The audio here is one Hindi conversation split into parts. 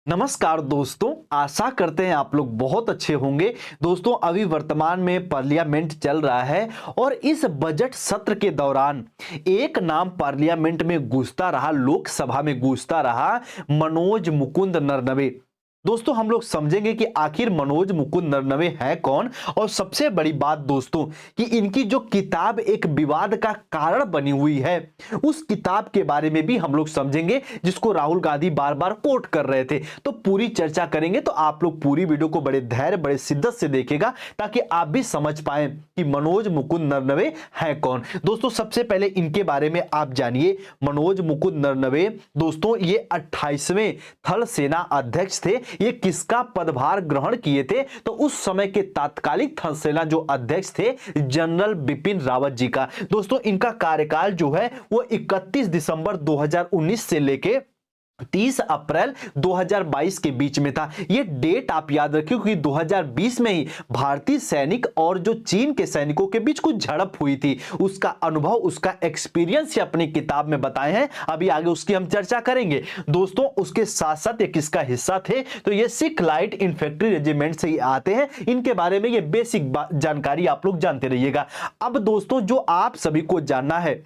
नमस्कार दोस्तों, आशा करते हैं आप लोग बहुत अच्छे होंगे। दोस्तों, अभी वर्तमान में पार्लियामेंट चल रहा है और इस बजट सत्र के दौरान एक नाम पार्लियामेंट में गूंजता रहा, लोकसभा में गूंजता रहा, मनोज मुकुंद नरवणे। दोस्तों, हम लोग समझेंगे कि आखिर मनोज मुकुंद नरवणे है कौन। और सबसे बड़ी बात दोस्तों कि इनकी जो किताब एक विवाद का कारण बनी हुई है, उस किताब के बारे में भी हम लोग समझेंगे, जिसको राहुल गांधी बार बार कोट कर रहे थे। तो पूरी चर्चा करेंगे, तो आप लोग पूरी वीडियो को बड़े धैर्य बड़े शिद्दत से देखिएगा ताकि आप भी समझ पाए कि मनोज मुकुंद नरवणे है कौन। दोस्तों, सबसे पहले इनके बारे में आप जानिए। मनोज मुकुंद नरवणे दोस्तों ये 28वें थल सेना अध्यक्ष थे। ये किसका पदभार ग्रहण किए थे? तो उस समय के तात्कालिक थल सेना जो अध्यक्ष थे, जनरल बिपिन रावत जी का। दोस्तों, इनका कार्यकाल जो है वो 31 दिसंबर 2019 से लेके 30 अप्रैल 2022 के बीच में था। यह डेट आप याद रखिए क्योंकि 2020 में ही भारतीय सैनिक और जो चीन के सैनिकों के बीच कुछ झड़प हुई थी। उसका अनुभव, उसका एक्सपीरियंस अपनी किताब में बताए हैं। अभी आगे उसकी हम चर्चा करेंगे। दोस्तों, उसके साथ साथ ये किसका हिस्सा थे? तो ये सिख लाइट इन्फेंट्री रेजिमेंट से ही आते हैं। इनके बारे में ये बेसिक जानकारी आप लोग जानते रहिएगा। अब दोस्तों, जो आप सभी को जानना है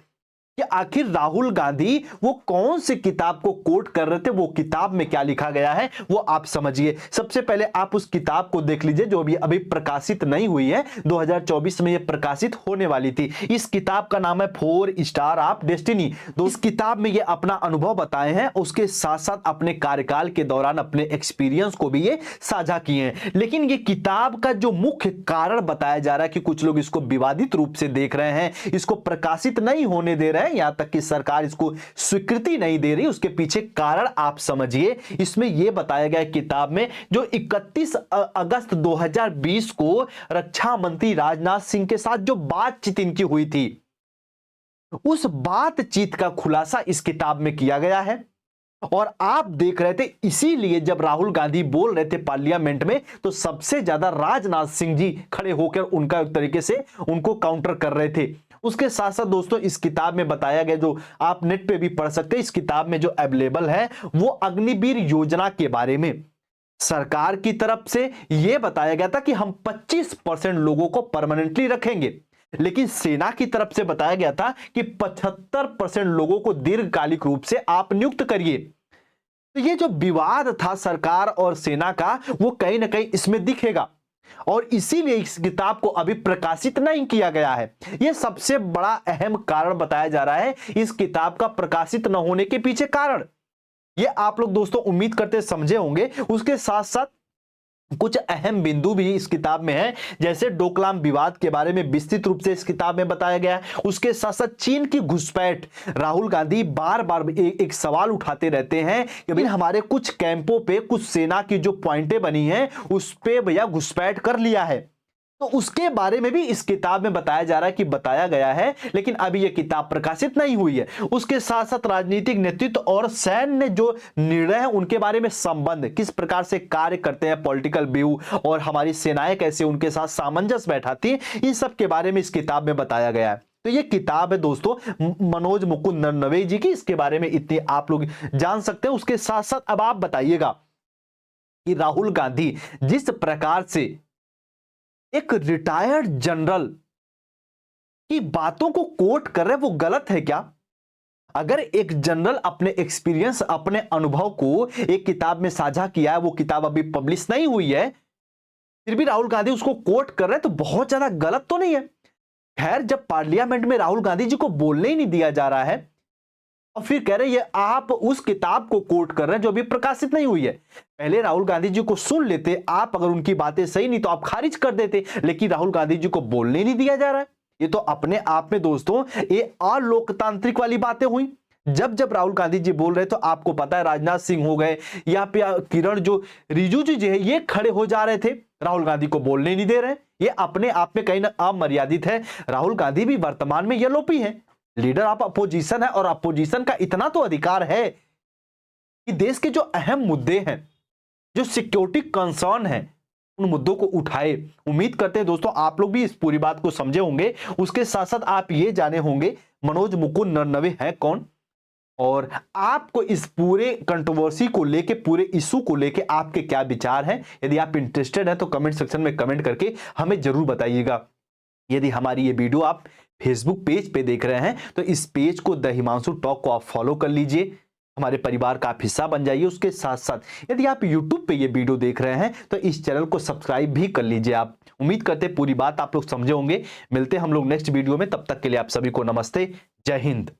कि आखिर राहुल गांधी वो कौन सी किताब को कोट कर रहे थे, वो किताब में क्या लिखा गया है वो आप समझिए। सबसे पहले आप उस किताब को देख लीजिए जो अभी प्रकाशित नहीं हुई है। 2024 में ये प्रकाशित होने वाली थी। इस किताब का नाम है 4 स्टार ऑफ डेस्टिनी। इस किताब में ये अपना अनुभव बताए हैं, उसके साथ साथ अपने कार्यकाल के दौरान अपने एक्सपीरियंस को भी ये साझा किए हैं। लेकिन ये किताब का जो मुख्य कारण बताया जा रहा है कि कुछ लोग इसको विवादित रूप से देख रहे हैं, इसको प्रकाशित नहीं होने दे रहे हैं, यहां तक कि सरकार इसको स्वीकृति नहीं दे रही। उसके पीछे कारण आप समझिए। इसमें यह बताया गया किताब में, जो 31 अगस्त 2020 को रक्षा मंत्री राजनाथ सिंह के साथ जो बातचीत इनकी हुई थी, उस बातचीत का खुलासा इस किताब में किया गया है। और आप देख रहे थे, इसीलिए जब राहुल गांधी बोल रहे थे पार्लियामेंट में, तो सबसे ज्यादा राजनाथ सिंह जी खड़े होकर उनका एक तरीके से उनको काउंटर कर रहे थे। उसके साथ साथ दोस्तों, इस किताब में बताया गया, जो आप नेट पे भी पढ़ सकते हैं, इस किताब में जो अवेलेबल है, वो अग्निवीर योजना के बारे में सरकार की तरफ से यह बताया गया था कि हम 25% लोगों को परमानेंटली रखेंगे। लेकिन सेना की तरफ से बताया गया था कि 75% लोगों को दीर्घकालिक रूप से आप नियुक्त करिए। तो ये जो विवाद था सरकार और सेना का, वो कहीं ना कहीं इसमें दिखेगा और इसीलिए इस किताब को अभी प्रकाशित नहीं किया गया है। यह सबसे बड़ा अहम कारण बताया जा रहा है इस किताब का प्रकाशित न होने के पीछे कारण। यह आप लोग दोस्तों उम्मीद करते समझे होंगे। उसके साथ साथ कुछ अहम बिंदु भी इस किताब में है, जैसे डोकलाम विवाद के बारे में विस्तृत रूप से इस किताब में बताया गया है। उसके साथ साथ चीन की घुसपैठ, राहुल गांधी बार बार एक सवाल उठाते रहते हैं कि भाई हमारे कुछ कैंपों पे कुछ सेना की जो पॉइंटें बनी हैं उस पे भैया घुसपैठ कर लिया है। तो उसके बारे में भी इस किताब में बताया जा रहा है कि बताया गया है, लेकिन अभी यह किताब प्रकाशित नहीं हुई है। उसके साथ साथ राजनीतिक नेतृत्व और सैन्य जो निर्णय है उनके बारे में संबंध, किस प्रकार से कार्य करते हैं पॉलिटिकल व्यू, और हमारी सेनाएं कैसे उनके साथ सामंजस्य बैठाती हैं, इन सब के बारे में इस किताब में बताया गया है। तो ये किताब है दोस्तों मनोज मुकुंद नरवणे जी की। इसके बारे में इतनी आप लोग जान सकते हैं। उसके साथ साथ अब आप बताइएगा कि राहुल गांधी जिस प्रकार से एक रिटायर्ड जनरल की बातों को कोट कर रहे हैं, वो गलत है क्या? अगर एक जनरल अपने एक्सपीरियंस, अपने अनुभव को एक किताब में साझा किया है, वो किताब अभी पब्लिश नहीं हुई है, फिर भी राहुल गांधी उसको कोट कर रहे हैं, तो बहुत ज्यादा गलत तो नहीं है? खैर, जब पार्लियामेंट में राहुल गांधी जी को बोलने ही नहीं दिया जा रहा है और फिर कह रहे हैं आप उस किताब को कोट कर रहे हैं जो अभी प्रकाशित नहीं हुई है। पहले राहुल गांधी जी को सुन लेते, आप अगर उनकी बातें सही नहीं तो आप खारिज कर देते, लेकिन राहुल गांधी जी को बोलने नहीं दिया जा रहा है। ये तो अपने आप में दोस्तों ये अलोकतांत्रिक वाली बातें हुई। जब जब राहुल गांधी जी बोल रहे तो आपको पता है राजनाथ सिंह हो गए, यहाँ पे किरण जो रिजिजू जी है ये खड़े हो जा रहे थे, राहुल गांधी को बोलने नहीं दे रहे। ये अपने आप में कहीं ना अमर्यादित है। राहुल गांधी भी वर्तमान में येलोपी है, लीडर ऑफ अपोजिशन है, और अपोजिशन का इतना तो अधिकार है कि देश के जो अहम मुद्दे हैं, जो सिक्योरिटी कंसर्न है, उन मुद्दों को उठाए। उम्मीद करते हैं दोस्तों आप लोग भी इस पूरी बात को समझे होंगे। उसके साथ साथ आप ये जाने होंगे मनोज मुकुंद नरवणे है कौन। और आपको इस पूरे कंट्रोवर्सी को लेके, पूरे इशू को लेके आपके क्या विचार हैं। यदि आप इंटरेस्टेड हैं तो कमेंट सेक्शन में कमेंट करके हमें जरूर बताइएगा। यदि हमारी ये वीडियो आप फेसबुक पेज पे देख रहे हैं तो इस पेज को द हिमांशु टॉक को आप फॉलो कर लीजिए, हमारे परिवार का आप हिस्सा बन जाइए। उसके साथ साथ यदि आप यूट्यूब पे ये वीडियो देख रहे हैं तो इस चैनल को सब्सक्राइब भी कर लीजिए। आप उम्मीद करते हैं पूरी बात आप लोग समझे होंगे। मिलते हैं हम लोग नेक्स्ट वीडियो में, तब तक के लिए आप सभी को नमस्ते, जय हिंद।